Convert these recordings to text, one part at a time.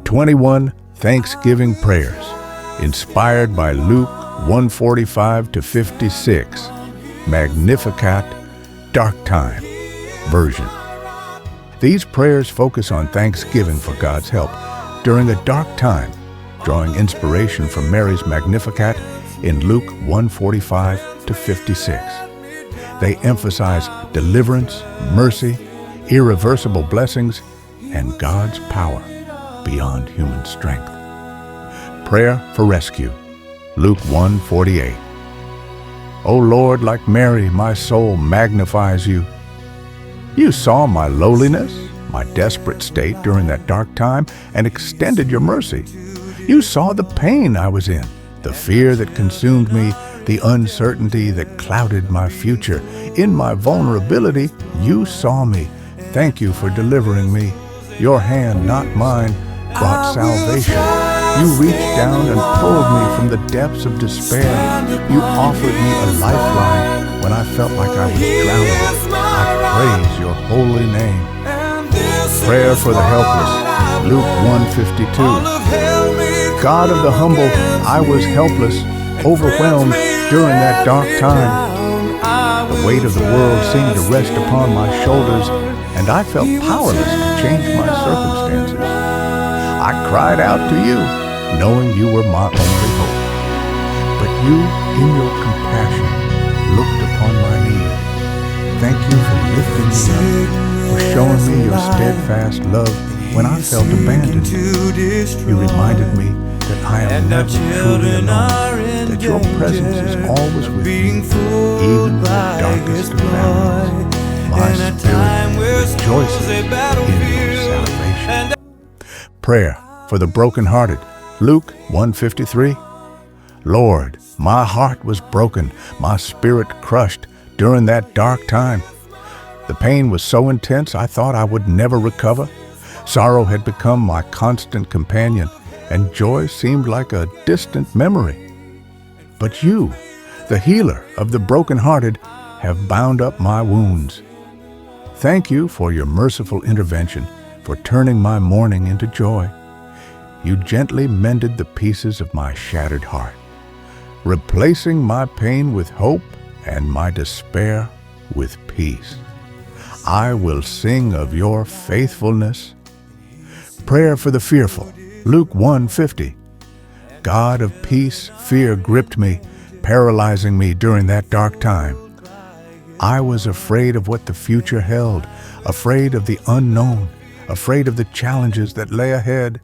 21 Thanksgiving Prayers, inspired by Luke 1:45-56, Magnificat, Dark Time version. These prayers focus on thanksgiving for God's help during a dark time, drawing inspiration from Mary's Magnificat in Luke 1:45-56. They emphasize deliverance, mercy, irreversible blessings, and God's power beyond human strength. Prayer for rescue, Luke 1:48. O Lord, like Mary, my soul magnifies you. You saw my lowliness, my desperate state during that dark time, and extended your mercy. You saw the pain I was in, the fear that consumed me, the uncertainty that clouded my future. In my vulnerability, you saw me. Thank you for delivering me. Your hand, not mine, brought salvation. You reached down and pulled me from the depths of despair. You offered me a lifeline when I felt like I was drowning. I praise your holy name. Prayer for the helpless, Luke 1:52. God of the humble, I was helpless, overwhelmed during that dark time. The weight of the world seemed to rest upon my shoulders, and I felt powerless to change my circumstances. I cried out to you, knowing you were my only hope. But you, in your compassion, looked upon my need. Thank you for lifting me up, for showing me your steadfast love when I felt abandoned. You reminded me that I am never truly alone, that your presence is always with me, even in the darkest of valleys. My spirit rejoices in your salvation. Prayer for the brokenhearted, Luke 1:53. Lord, my heart was broken, my spirit crushed during that dark time. The pain was so intense I thought I would never recover. Sorrow had become my constant companion, and joy seemed like a distant memory. But you, the healer of the brokenhearted, have bound up my wounds. Thank you for your merciful intervention, for turning my mourning into joy. You gently mended the pieces of my shattered heart, replacing my pain with hope and my despair with peace. I will sing of your faithfulness. Prayer for the fearful, Luke 1:50. God of peace, fear gripped me, paralyzing me during that dark time. I was afraid of what the future held, afraid of the unknown, afraid of the challenges that lay ahead.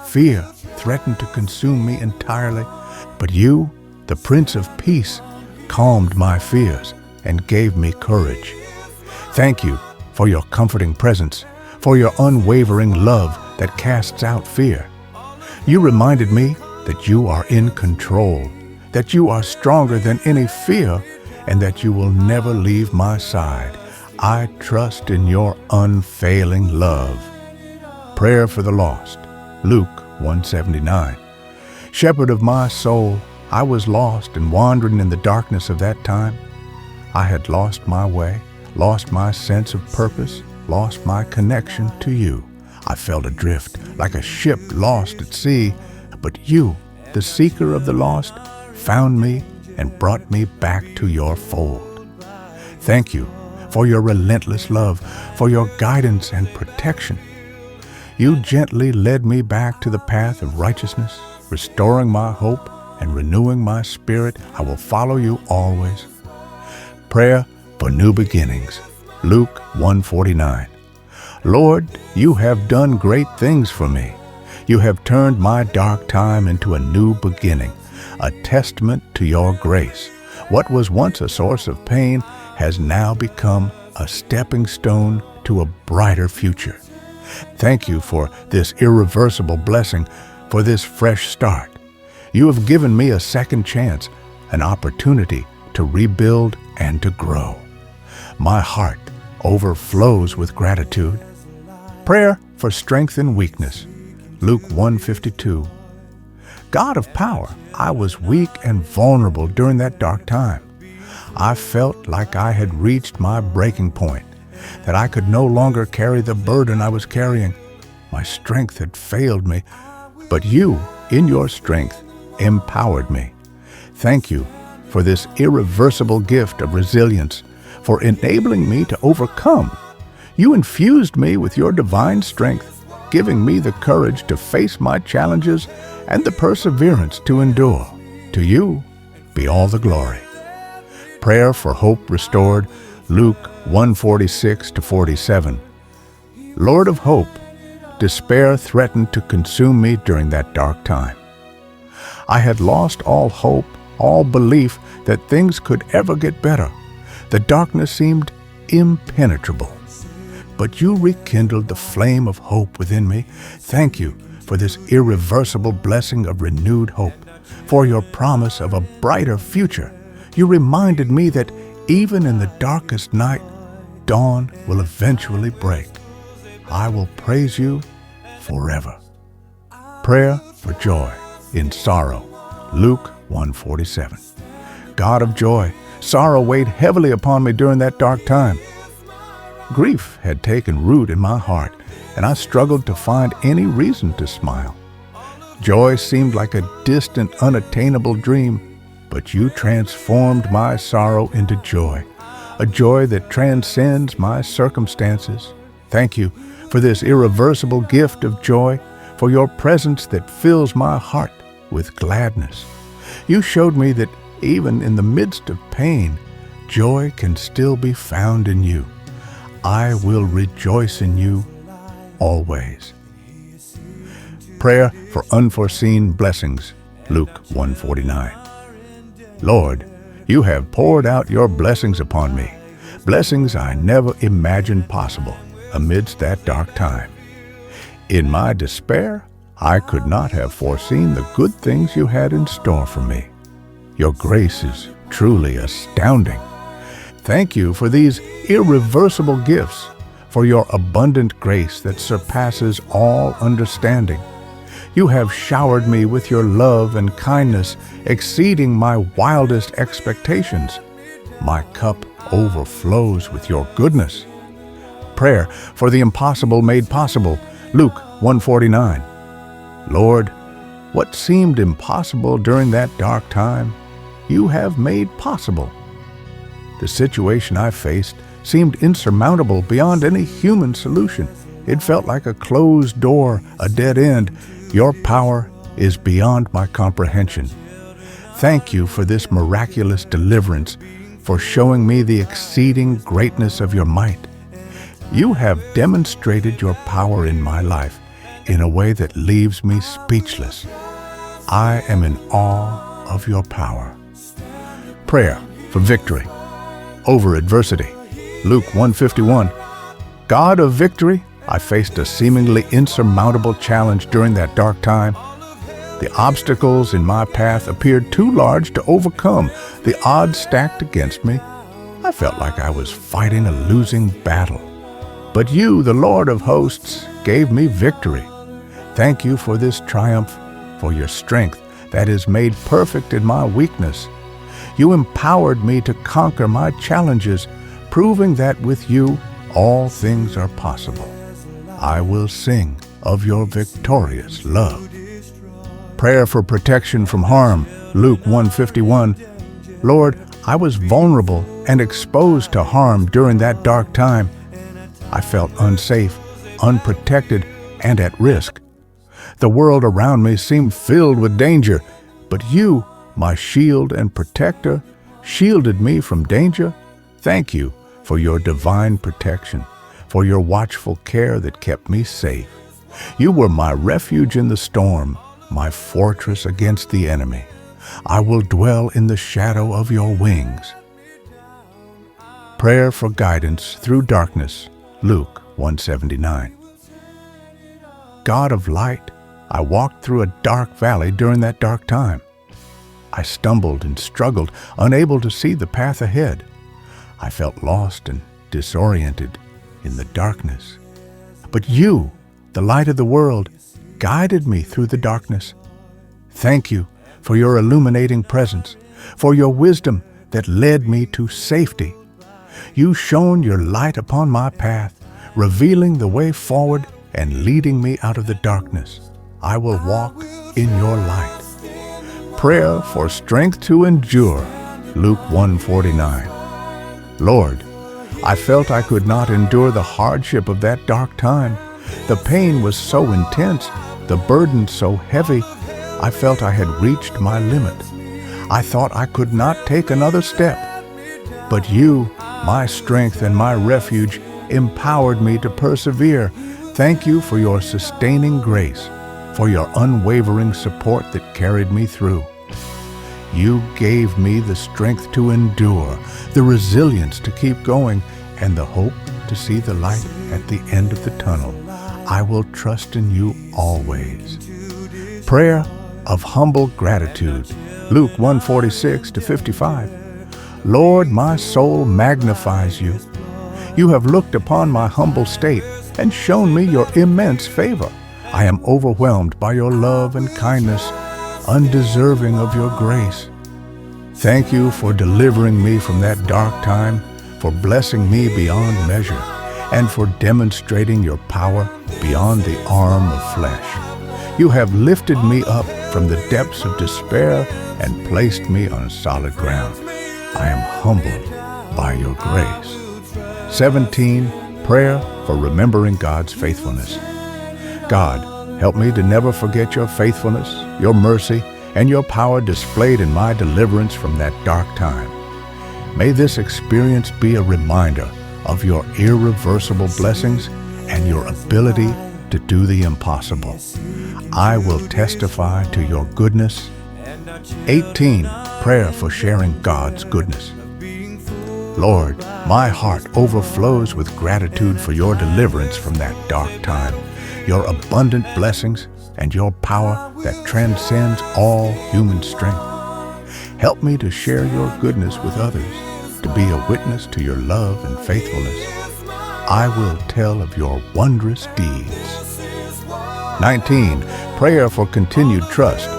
Fear threatened to consume me entirely, but you, the Prince of Peace, calmed my fears and gave me courage. Thank you for your comforting presence, for your unwavering love that casts out fear. You reminded me that you are in control, that you are stronger than any fear, and that you will never leave my side. I trust in your unfailing love. Prayer for the lost, Luke 1:79. Shepherd of my soul, I was lost and wandering in the darkness of that time. I had lost my way, lost my sense of purpose, lost my connection to you. I felt adrift, like a ship lost at sea, but you, the seeker of the lost, found me and brought me back to your fold. Thank you for your relentless love, for your guidance and protection. You gently led me back to the path of righteousness, restoring my hope and renewing my spirit. I will follow you always. Prayer for new beginnings, Luke 1:49. Lord, you have done great things for me. You have turned my dark time into a new beginning, a testament to your grace. What was once a source of pain has now become a stepping stone to a brighter future. Thank you for this irreversible blessing, for this fresh start. You have given me a second chance, an opportunity to rebuild and to grow. My heart overflows with gratitude. Prayer for strength in weakness, Luke 1:52. God of power, I was weak and vulnerable during that dark time. I felt like I had reached my breaking point, that I could no longer carry the burden I was carrying. My strength had failed me, but you, in your strength, empowered me. Thank you for this irreversible gift of resilience, for enabling me to overcome. You infused me with your divine strength, giving me the courage to face my challenges and the perseverance to endure. To you be all the glory. Prayer for hope restored, Luke 1:46-47. Lord of hope, despair threatened to consume me during that dark time. I had lost all hope, all belief that things could ever get better. The darkness seemed impenetrable. But you rekindled the flame of hope within me. Thank you for this irreversible blessing of renewed hope, for your promise of a brighter future. You reminded me that even in the darkest night, dawn will eventually break. I will praise you forever. Prayer for joy in sorrow, Luke 1:47. God of joy, sorrow weighed heavily upon me during that dark time. Grief had taken root in my heart, and I struggled to find any reason to smile. Joy seemed like a distant, unattainable dream, but you transformed my sorrow into joy, a joy that transcends my circumstances. Thank you for this irreversible gift of joy, for your presence that fills my heart with gladness. You showed me that even in the midst of pain, joy can still be found in you. I will rejoice in you always. Prayer for unforeseen blessings, Luke 1:49. Lord, you have poured out your blessings upon me, blessings I never imagined possible amidst that dark time. In my despair, I could not have foreseen the good things you had in store for me. Your grace is truly astounding. Thank you for these irreversible gifts, for your abundant grace that surpasses all understanding. You have showered me with your love and kindness, exceeding my wildest expectations. My cup overflows with your goodness. Prayer for the impossible made possible, Luke 1:49. Lord, what seemed impossible during that dark time, you have made possible. The situation I faced seemed insurmountable beyond any human solution. It felt like a closed door, a dead end. Your power is beyond my comprehension. Thank you for this miraculous deliverance, for showing me the exceeding greatness of your might. You have demonstrated your power in my life in a way that leaves me speechless. I am in awe of your power. Prayer for victory over adversity, Luke 1:51. God of victory, I faced a seemingly insurmountable challenge during that dark time. The obstacles in my path appeared too large to overcome, the odds stacked against me. I felt like I was fighting a losing battle. But you, the Lord of hosts, gave me victory. Thank you for this triumph, for your strength that is made perfect in my weakness. You empowered me to conquer my challenges, proving that with you all things are possible. I will sing of your victorious love. Prayer for protection from harm, Luke 1:51. Lord, I was vulnerable and exposed to harm during that dark time. I felt unsafe, unprotected, and at risk. The world around me seemed filled with danger, but you, my shield and protector, shielded me from danger. Thank you for your divine protection, for your watchful care that kept me safe. You were my refuge in the storm, my fortress against the enemy. I will dwell in the shadow of your wings. Prayer for guidance through darkness, Luke 1:79. God of light, I walked through a dark valley during that dark time. I stumbled and struggled, unable to see the path ahead. I felt lost and disoriented in the darkness. But you, the light of the world, guided me through the darkness. Thank you for your illuminating presence, for your wisdom that led me to safety. You shone your light upon my path, revealing the way forward and leading me out of the darkness. I will walk in your light. Prayer for strength to endure. Luke 1:49. Lord, I felt I could not endure the hardship of that dark time. The pain was so intense, the burden so heavy, I felt I had reached my limit. I thought I could not take another step. But you, my strength and my refuge, empowered me to persevere. Thank you for your sustaining grace, for your unwavering support that carried me through. You gave me the strength to endure, the resilience to keep going, and the hope to see the light at the end of the tunnel. I will trust in you always. Prayer of humble gratitude. Luke 1:46-55. Lord, my soul magnifies you. You have looked upon my humble state and shown me your immense favor. I am overwhelmed by your love and kindness, undeserving of your grace. Thank you for delivering me from that dark time, for blessing me beyond measure, and for demonstrating your power beyond the arm of flesh. You have lifted me up from the depths of despair and placed me on solid ground. I am humbled by your grace. 17. Prayer for remembering God's faithfulness. God, help me to never forget your faithfulness, your mercy, and your power displayed in my deliverance from that dark time. May this experience be a reminder of your irreversible blessings and your ability to do the impossible. I will testify to your goodness. 18. Prayer for sharing God's goodness. Lord, my heart overflows with gratitude for your deliverance from that dark time, your abundant blessings, and your power that transcends all human strength. Help me to share your goodness with others, to be a witness to your love and faithfulness. I will tell of your wondrous deeds. 19. Prayer for continued trust.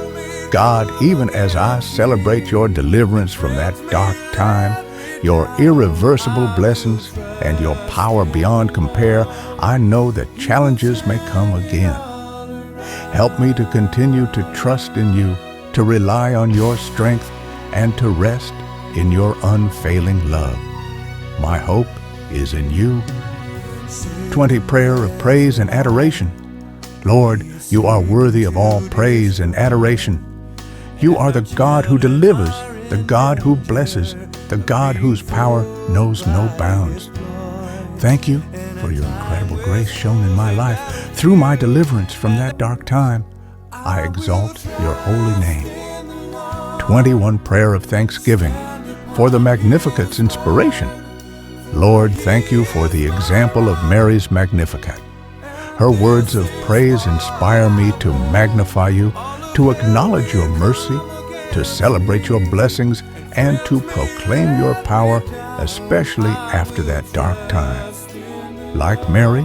God, even as I celebrate your deliverance from that dark time, your irreversible blessings, and your power beyond compare, I know that challenges may come again. Help me to continue to trust in you, to rely on your strength, and to rest in your unfailing love. My hope is in you. 20. Prayer of praise and adoration. Lord, you are worthy of all praise and adoration. You are the God who delivers, the God who blesses, the God whose power knows no bounds. Thank you for your incredible grace shown in my life. Through my deliverance from that dark time, I exalt your holy name. 21. Prayer of thanksgiving for the Magnificat's inspiration. Lord, thank you for the example of Mary's Magnificat. Her words of praise inspire me to magnify you, to acknowledge your mercy, to celebrate your blessings, and to proclaim your power, especially after that dark time. Like Mary,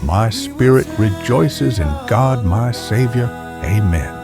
my spirit rejoices in God my Savior. Amen.